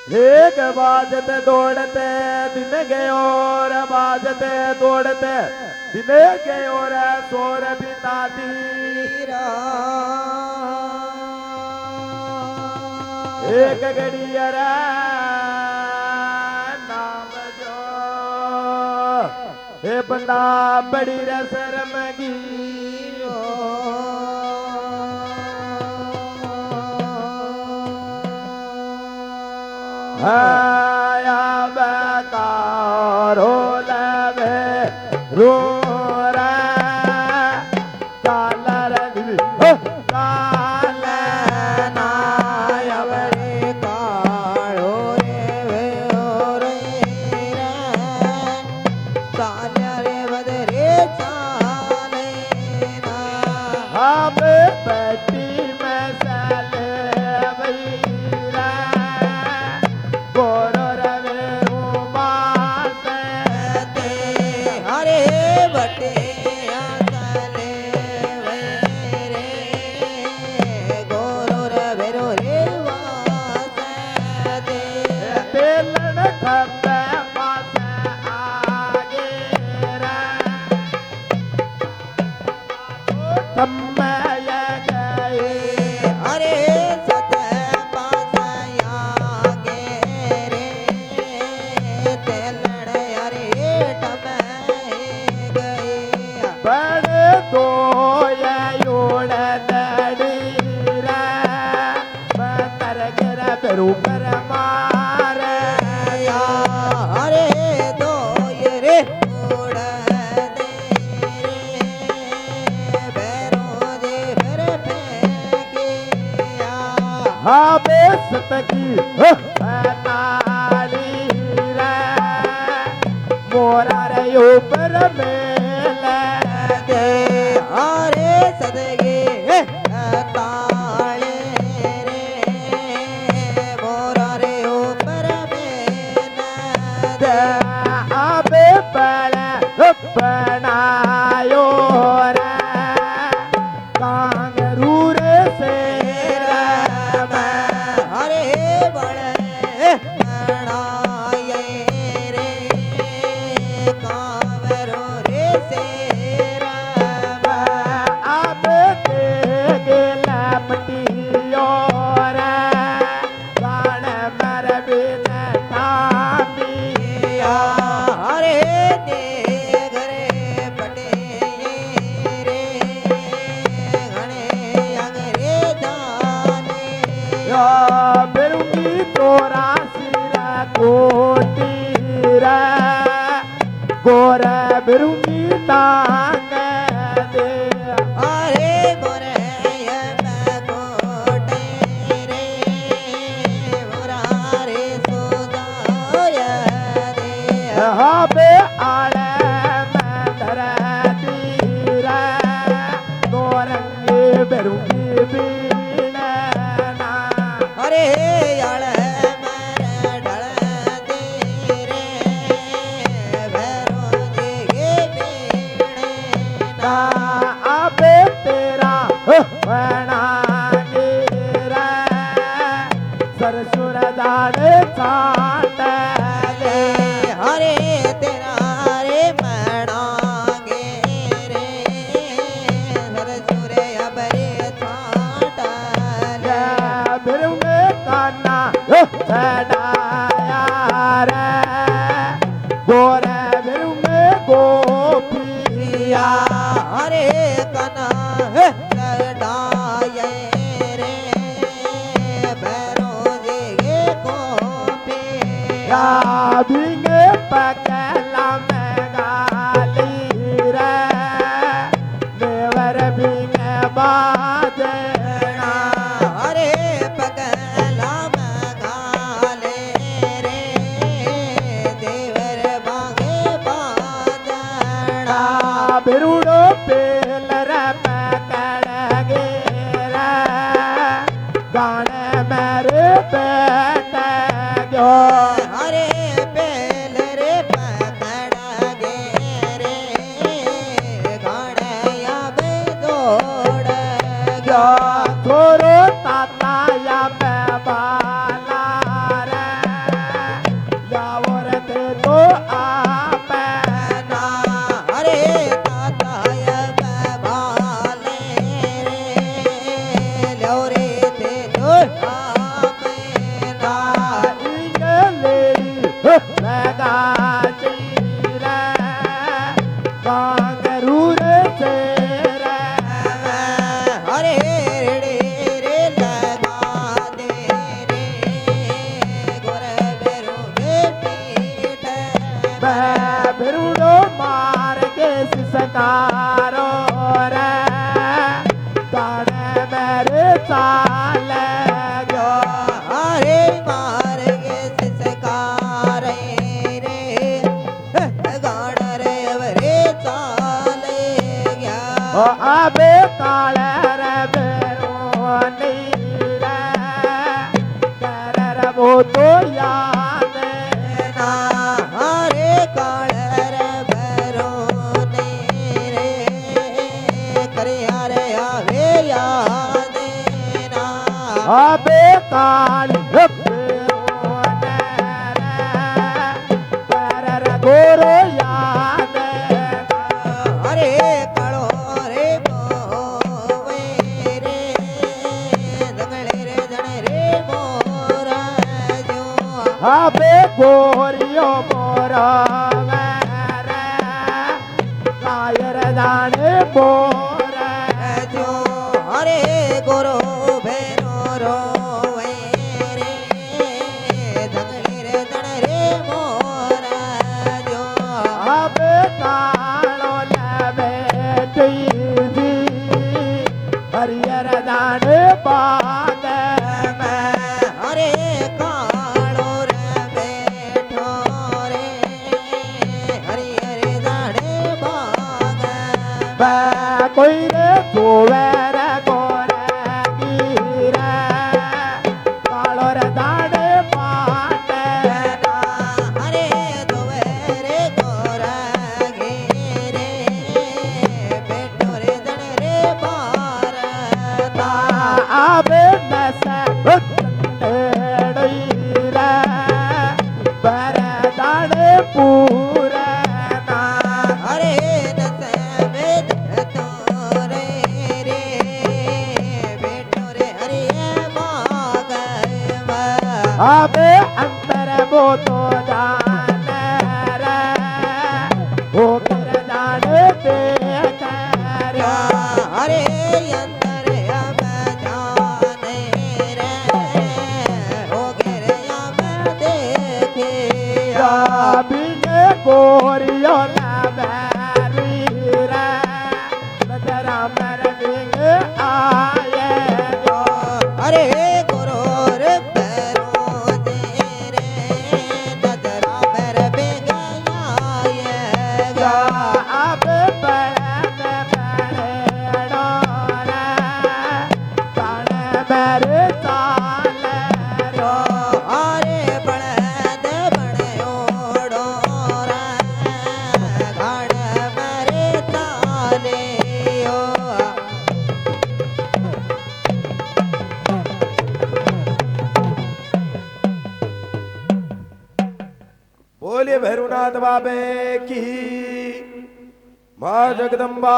एक बाजते दौड़ते दिन गयो और बाजते दौड़ते दिन गयो रे सोर बिता दीरा एक घड़ी रे नाम जो हे बंदा बड़ी रे शर्मगी आया बेकारो लवे रो रे कालर काल नायवरे काळो रे रे चाल्या रे बदरे चाले ना हम बेटी में साले भैरा गोरो रवे उमासे ते हरे बटे आसले रे गोरो रे रे वासते तेलन खपे पासे आगे रे तम्मे गए अरे सत पासया गे रे ते लड़ अरे टमे गए बड़े दो योड़ दड़ी रे तर गिर बेरू पर मारे या अरे दो ये रे उड़ दे रे बैरो दे फिर फेंकिया हाँ बेसत की नाली रे मोरा रे ऊपर मेले दे अरे सदगे ताले रे मोरा रे ऊपर में दे आबे बड़े बनायो रे कांगरू रे से हरे बड़े बनाए रे कांवरो रे सेरा आबे गेला पटियो रे गान मर बिन थामिया हरे दे घरे पटे रे घणे अंगरे दाने या बेरुंगी तोरा सिरा कोटी रे गोरा बेरुंगी तांग दे अरे मोरे कोटे रे मुरारे सुदाय दे हाँ बे आले में धरती रे गोरंगी बेरुंगी बीना अरे याळ मर ढळ दे रे भैरो देगे बीणे ना आबे तेरा बनागी रे सरसुर दाने चाट ले हरे तेरा रे मणागे रे सरसुरे अबरे थाटले बिरुंगे काना चढ़ाया रे गोरे बिरुंगे गोपिया हरे कना लडाये रे भैरो देगे या कोपिया बिंगे पकला में गाली रे देवर बिंगे बाजना हरे पगला मगाले रे देवर बागे बादना बिरुड़ो पेल रे पकड़ गे रे गाने मेरे बैठ गयो हरे पेल रे पकड़ गे रे गाड़िया बे दौड़ गया छोरो ताता या बाला रे तो याद ના હરે કાળર ભરો ને રે કરિયારે આવે યાદ ના અબે કાળી ગોરો યાદ અરે કાળો રે બોવે રે દગડે રે જણે રે મોરા જો અબે ગોરિયો મોરા કાયર જાણે મોરા જો અરે ગોરો ભેરો રોવે રે દગડે રે જણે રે મોરા જો અબે કાળો લાવે તુજી હરિયર જાણે બાદ અરે કાળો રે બેઠો રે હરિ હરિ દાડે બાગ કોઈ રે જોવે રે ગોરે ગીરા કાળો રે દાડે પાટે અરે દોવે રે ગોરા ઘેરે બેઠો રે દણે રે બારતા આબે નસે ડીરા બર દાડે પૂરા અરે નસે વેદ તો રે રે બેઠો રે હરિ બાગવા આબે અંતર બોતો જાને રે ઓ કર જાણે તે કર્યા અરે અંતર અબ જાને રે હો ઘેરે અબ દેખે બિને ગોરિયો લાવેરી રે નજરા મર બિંગ આયે જો અરે ગુરુ રે પરો દે રે નજરા પર બેગાયા આબ બળે બળેડો રે તાણે મેરે તાલે રો અરે બળદ બણ્યોડો રા ઘાડ મરે તાલેયો बोलिए भैरवनाथ बाबे की माँ जगदम्बा